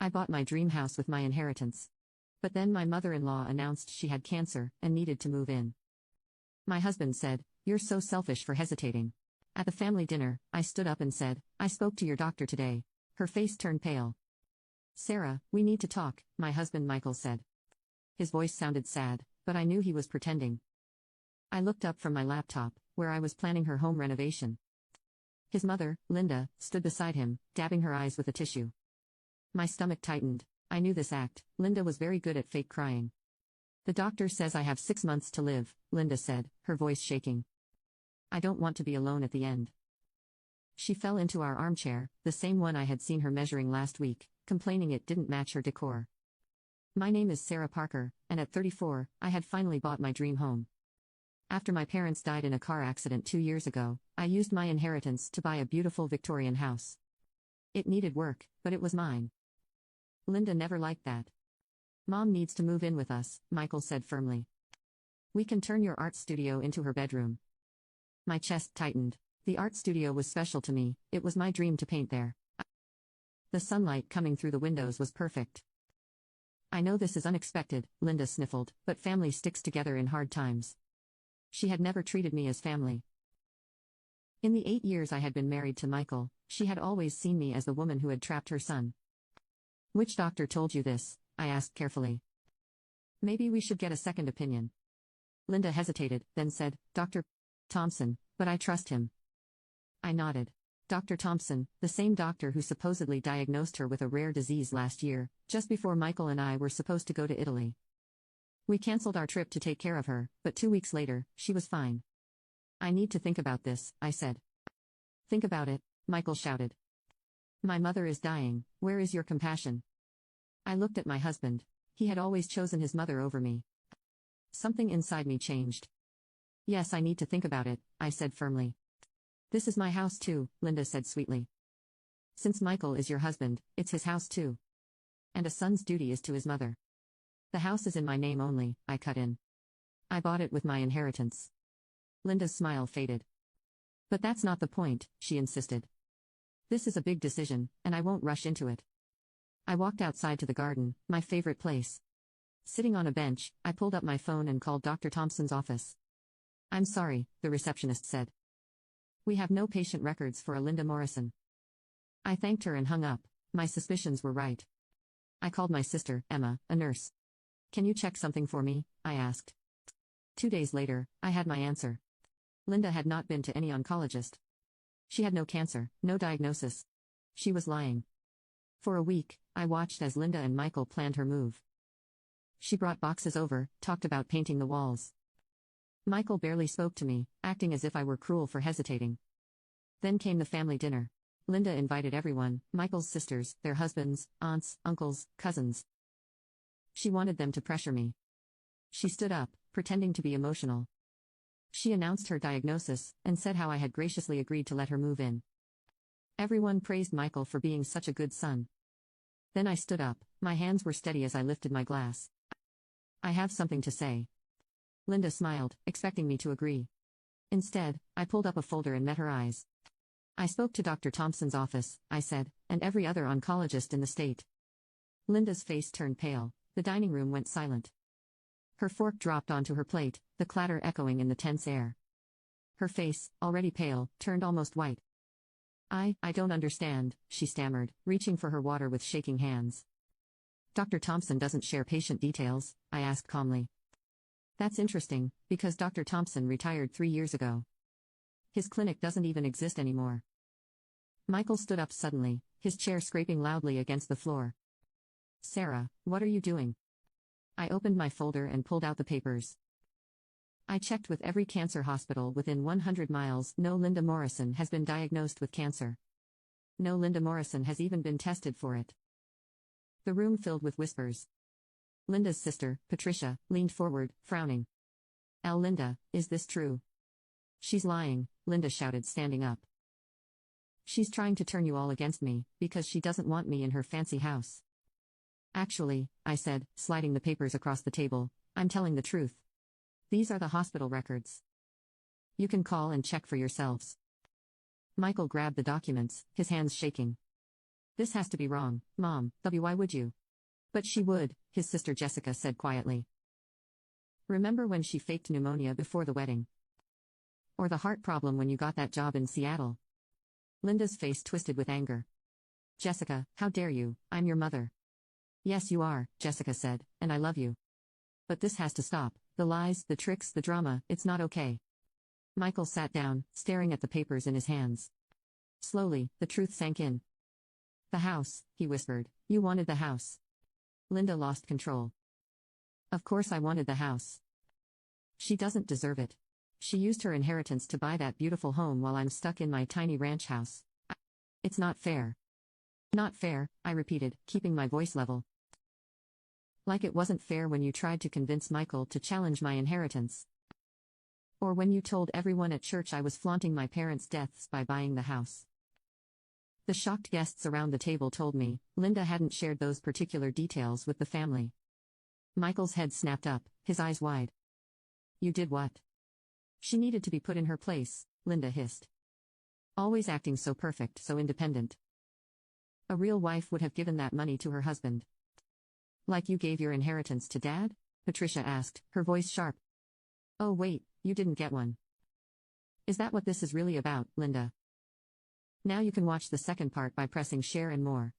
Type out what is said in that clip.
I bought my dream house with my inheritance. But then my mother-in-law announced she had cancer and needed to move in. My husband said, "You're so selfish for hesitating." At the family dinner, I stood up and said, "I spoke to your doctor today." Her face turned pale. "Sarah, we need to talk," my husband Michael said. His voice sounded sad, but I knew he was pretending. I looked up from my laptop, where I was planning her home renovation. His mother, Linda, stood beside him, dabbing her eyes with a tissue. My stomach tightened. I knew this act. Linda was very good at fake crying. "The doctor says I have 6 months to live," Linda said, her voice shaking. "I don't want to be alone at the end." She fell into our armchair, the same one I had seen her measuring last week, complaining it didn't match her decor. "My name is Sarah Parker, and at 34, I had finally bought my dream home. After my parents died in a car accident 2 years ago, I used my inheritance to buy a beautiful Victorian house. It needed work, but it was mine." Linda never liked that. "Mom needs to move in with us," Michael said firmly. "We can turn your art studio into her bedroom." My chest tightened. The art studio was special to me, it was my dream to paint there. The sunlight coming through the windows was perfect. "I know this is unexpected," Linda sniffled, "but family sticks together in hard times." She had never treated me as family. In the 8 years I had been married to Michael, she had always seen me as the woman who had trapped her son. "Which doctor told you this?" I asked carefully. "Maybe we should get a second opinion." Linda hesitated, then said, "Dr. Thompson, but I trust him." I nodded. Dr. Thompson, the same doctor who supposedly diagnosed her with a rare disease last year, just before Michael and I were supposed to go to Italy. We canceled our trip to take care of her, but 2 weeks later, she was fine. "I need to think about this," I said. "Think about it," Michael shouted. "My mother is dying, where is your compassion?" I looked at my husband. He had always chosen his mother over me. Something inside me changed. "Yes, I need to think about it," I said firmly. "This is my house too," Linda said sweetly. "Since Michael is your husband, it's his house too. And a son's duty is to his mother." "The house is in my name only," I cut in. "I bought it with my inheritance." Linda's smile faded. "But that's not the point," she insisted. "This is a big decision, and I won't rush into it." I walked outside to the garden, my favorite place. Sitting on a bench, I pulled up my phone and called Dr. Thompson's office. "I'm sorry," the receptionist said. "We have no patient records for a Linda Morrison." I thanked her and hung up. My suspicions were right. I called my sister, Emma, a nurse. "Can you check something for me?" I asked. 2 days later, I had my answer. Linda had not been to any oncologist. She had no cancer, no diagnosis. She was lying. For a week, I watched as Linda and Michael planned her move. She brought boxes over, talked about painting the walls. Michael barely spoke to me, acting as if I were cruel for hesitating. Then came the family dinner. Linda invited everyone, Michael's sisters, their husbands, aunts, uncles, cousins. She wanted them to pressure me. She stood up, pretending to be emotional. She announced her diagnosis, and said how I had graciously agreed to let her move in. Everyone praised Michael for being such a good son. Then I stood up, my hands were steady as I lifted my glass. "I have something to say." Linda smiled, expecting me to agree. Instead, I pulled up a folder and met her eyes. "I spoke to Dr. Thompson's office," I said, "and every other oncologist in the state." Linda's face turned pale. The dining room went silent. Her fork dropped onto her plate, the clatter echoing in the tense air. Her face, already pale, turned almost white. I don't understand," she stammered, reaching for her water with shaking hands. "Dr. Thompson doesn't share patient details," I asked calmly. "That's interesting, because Dr. Thompson retired 3 years ago. His clinic doesn't even exist anymore." Michael stood up suddenly, his chair scraping loudly against the floor. "Sarah, what are you doing?" I opened my folder and pulled out the papers. I checked with every cancer hospital within 100 miles. No Linda Morrison has been diagnosed with cancer. No Linda Morrison has even been tested for it. The room filled with whispers. Linda's sister, Patricia, leaned forward, frowning. "Linda, is this true?" "She's lying," Linda shouted, standing up. "She's trying to turn you all against me, because she doesn't want me in her fancy house." "Actually," I said, sliding the papers across the table, "I'm telling the truth. These are the hospital records. You can call and check for yourselves." Michael grabbed the documents, his hands shaking. This has to be wrong, Mom. Why would you? But she would, his sister Jessica said quietly. Remember when she faked pneumonia before the wedding? Or the heart problem when you got that job in Seattle? Linda's face twisted with anger. Jessica, how dare you? I'm your mother. Yes, you are, Jessica said, and I love you. But this has to stop. The lies, the tricks, the drama, it's not okay. Michael sat down, staring at the papers in his hands. Slowly, the truth sank in. The house, he whispered. You wanted the house. Linda lost control. Of course I wanted the house. She doesn't deserve it. She used her inheritance to buy that beautiful home while I'm stuck in my tiny ranch house. It's not fair. Not fair, I repeated, keeping my voice level. Like it wasn't fair when you tried to convince Michael to challenge my inheritance. Or when you told everyone at church I was flaunting my parents' deaths by buying the house. The shocked guests around the table told me Linda hadn't shared those particular details with the family. Michael's head snapped up, his eyes wide. You did what? She needed to be put in her place, Linda hissed. Always acting so perfect, so independent. A real wife would have given that money to her husband. Like you gave your inheritance to Dad? Patricia asked, her voice sharp. Oh wait, you didn't get one. Is that what this is really about, Linda? Now you can watch the second part by pressing share and more.